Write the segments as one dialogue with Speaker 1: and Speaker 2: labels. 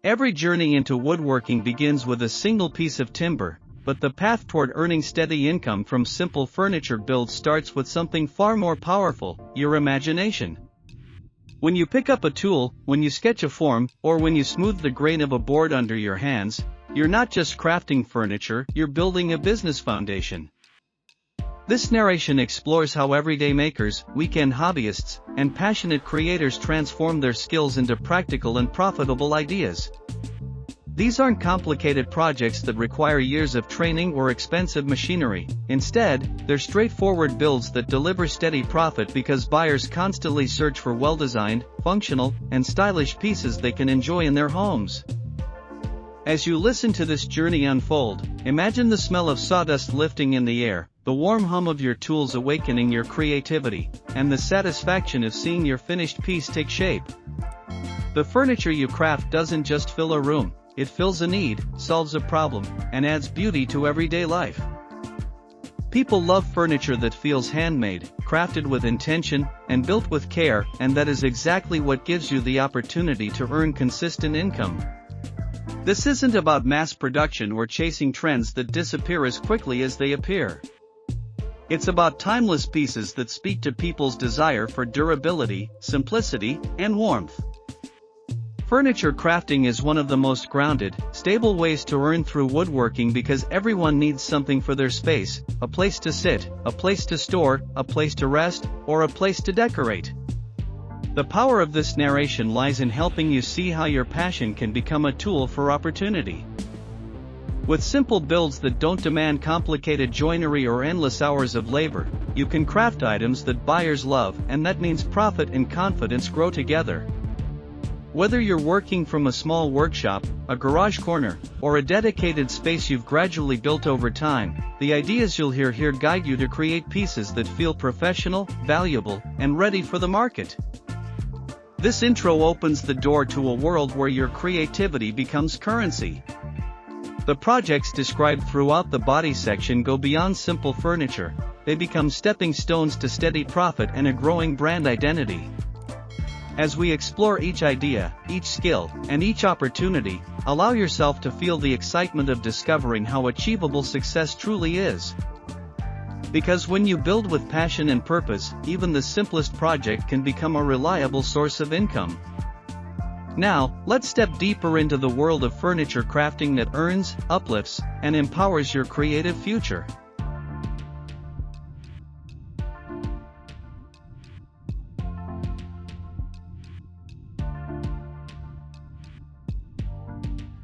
Speaker 1: Every journey into woodworking begins with a single piece of timber, but the path toward earning steady income from simple furniture builds starts with something far more powerful: your imagination. When you pick up a tool, when you sketch a form, or when you smooth the grain of a board under your hands, you're not just crafting furniture, you're building a business foundation. This narration explores how everyday makers, weekend hobbyists, and passionate creators transform their skills into practical and profitable ideas. These aren't complicated projects that require years of training or expensive machinery. Instead, they're straightforward builds that deliver steady profit because buyers constantly search for well-designed, functional, and stylish pieces they can enjoy in their homes. As you listen to this journey unfold, imagine the smell of sawdust lifting in the air, the warm hum of your tools awakening your creativity, and the satisfaction of seeing your finished piece take shape. The furniture you craft doesn't just fill a room, it fills a need, solves a problem, and adds beauty to everyday life. People love furniture that feels handmade, crafted with intention, and built with care, and that is exactly what gives you the opportunity to earn consistent income. This isn't about mass production or chasing trends that disappear as quickly as they appear. It's about timeless pieces that speak to people's desire for durability, simplicity, and warmth. Furniture crafting is one of the most grounded, stable ways to earn through woodworking because everyone needs something for their space: a place to sit, a place to store, a place to rest, or a place to decorate. The power of this narration lies in helping you see how your passion can become a tool for opportunity. With simple builds that don't demand complicated joinery or endless hours of labor, you can craft items that buyers love, and that means profit and confidence grow together. Whether you're working from a small workshop, a garage corner, or a dedicated space you've gradually built over time, the ideas you'll hear here guide you to create pieces that feel professional, valuable, and ready for the market. This intro opens the door to a world where your creativity becomes currency. The projects described throughout the body section go beyond simple furniture; they become stepping stones to steady profit and a growing brand identity. As we explore each idea, each skill, and each opportunity, allow yourself to feel the excitement of discovering how achievable success truly is. Because when you build with passion and purpose, even the simplest project can become a reliable source of income. Now, let's step deeper into the world of furniture crafting that earns, uplifts, and empowers your creative future.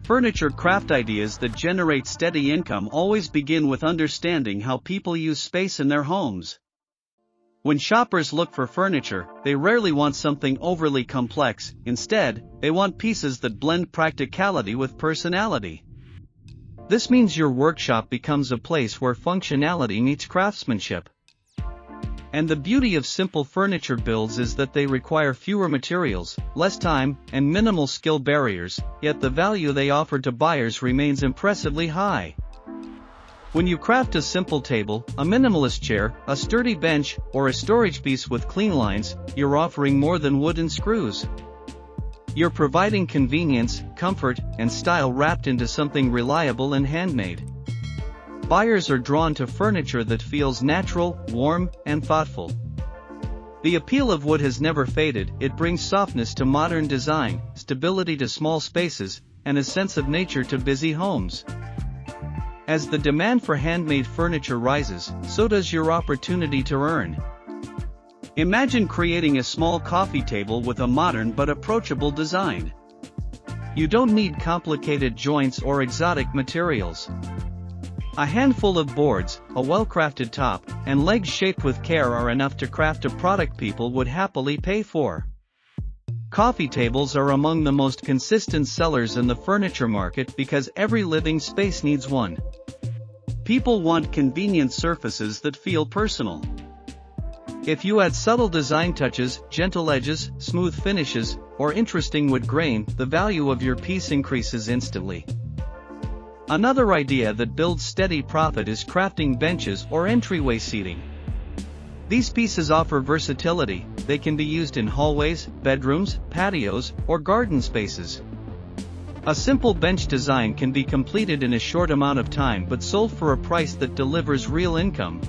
Speaker 1: Furniture craft ideas that generate steady income always begin with understanding how people use space in their homes. When shoppers look for furniture, they rarely want something overly complex. Instead, they want pieces that blend practicality with personality. This means your workshop becomes a place where functionality meets craftsmanship. And the beauty of simple furniture builds is that they require fewer materials, less time, and minimal skill barriers, yet the value they offer to buyers remains impressively high. When you craft a simple table, a minimalist chair, a sturdy bench, or a storage piece with clean lines, you're offering more than wood and screws. You're providing convenience, comfort, and style wrapped into something reliable and handmade. Buyers are drawn to furniture that feels natural, warm, and thoughtful. The appeal of wood has never faded; it brings softness to modern design, stability to small spaces, and a sense of nature to busy homes. As the demand for handmade furniture rises, so does your opportunity to earn. Imagine creating a small coffee table with a modern but approachable design. You don't need complicated joints or exotic materials. A handful of boards, a well-crafted top, and legs shaped with care are enough to craft a product people would happily pay for. Coffee tables are among the most consistent sellers in the furniture market because every living space needs one. People want convenient surfaces that feel personal. If you add subtle design touches, gentle edges, smooth finishes, or interesting wood grain, the value of your piece increases instantly. Another idea that builds steady profit is crafting benches or entryway seating. These pieces offer versatility; they can be used in hallways, bedrooms, patios, or garden spaces. A simple bench design can be completed in a short amount of time but sold for a price that delivers real income.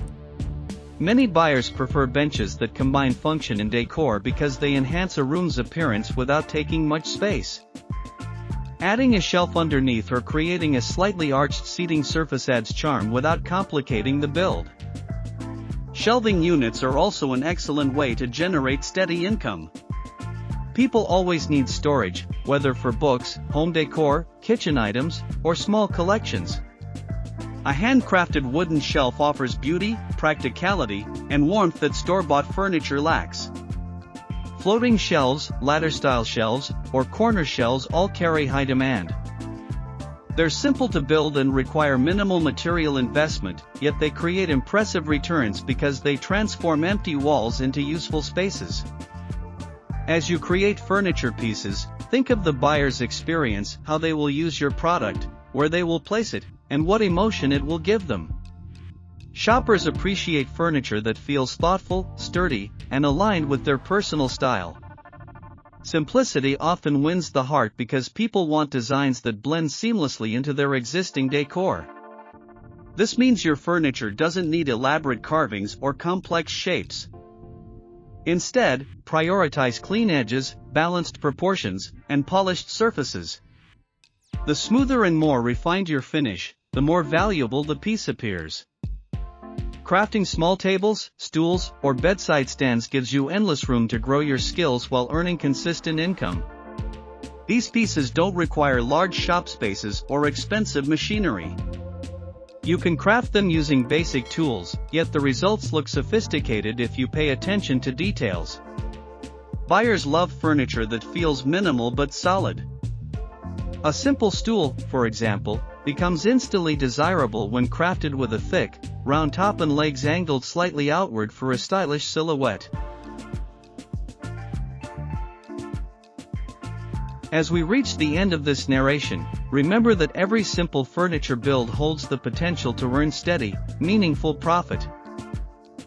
Speaker 1: Many buyers prefer benches that combine function and decor because they enhance a room's appearance without taking much space. Adding a shelf underneath or creating a slightly arched seating surface adds charm without complicating the build. Shelving units are also an excellent way to generate steady income. People always need storage, whether for books, home decor, kitchen items, or small collections. A handcrafted wooden shelf offers beauty, practicality, and warmth that store-bought furniture lacks. Floating shelves, ladder-style shelves, or corner shelves all carry high demand. They're simple to build and require minimal material investment, yet they create impressive returns because they transform empty walls into useful spaces. As you create furniture pieces, think of the buyer's experience, how they will use your product, where they will place it, and what emotion it will give them. Shoppers appreciate furniture that feels thoughtful, sturdy, and aligned with their personal style. Simplicity often wins the heart because people want designs that blend seamlessly into their existing decor. This means your furniture doesn't need elaborate carvings or complex shapes. Instead, prioritize clean edges, balanced proportions, and polished surfaces. The smoother and more refined your finish, the more valuable the piece appears. Crafting small tables, stools, or bedside stands gives you endless room to grow your skills while earning consistent income. These pieces don't require large shop spaces or expensive machinery. You can craft them using basic tools, yet the results look sophisticated if you pay attention to details. Buyers love furniture that feels minimal but solid. A simple stool, for example, becomes instantly desirable when crafted with a thick, round top and legs angled slightly outward for a stylish silhouette. As we reach the end of this narration, remember that every simple furniture build holds the potential to earn steady, meaningful profit.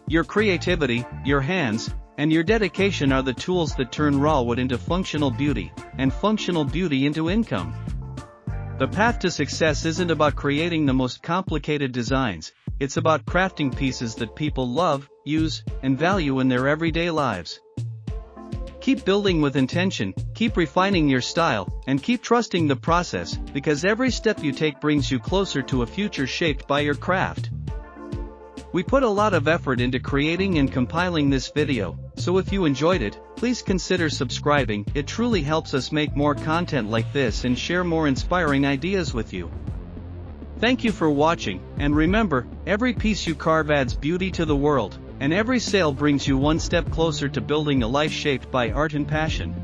Speaker 1: Your creativity, your hands, and your dedication are the tools that turn raw wood into functional beauty, and functional beauty into income. The path to success isn't about creating the most complicated designs, it's about crafting pieces that people love, use, and value in their everyday lives. Keep building with intention, keep refining your style, and keep trusting the process, because every step you take brings you closer to a future shaped by your craft. We put a lot of effort into creating and compiling this video, so if you enjoyed it, please consider subscribing. It truly helps us make more content like this and share more inspiring ideas with you. Thank you for watching, and remember, every piece you carve adds beauty to the world, and every sale brings you one step closer to building a life shaped by art and passion.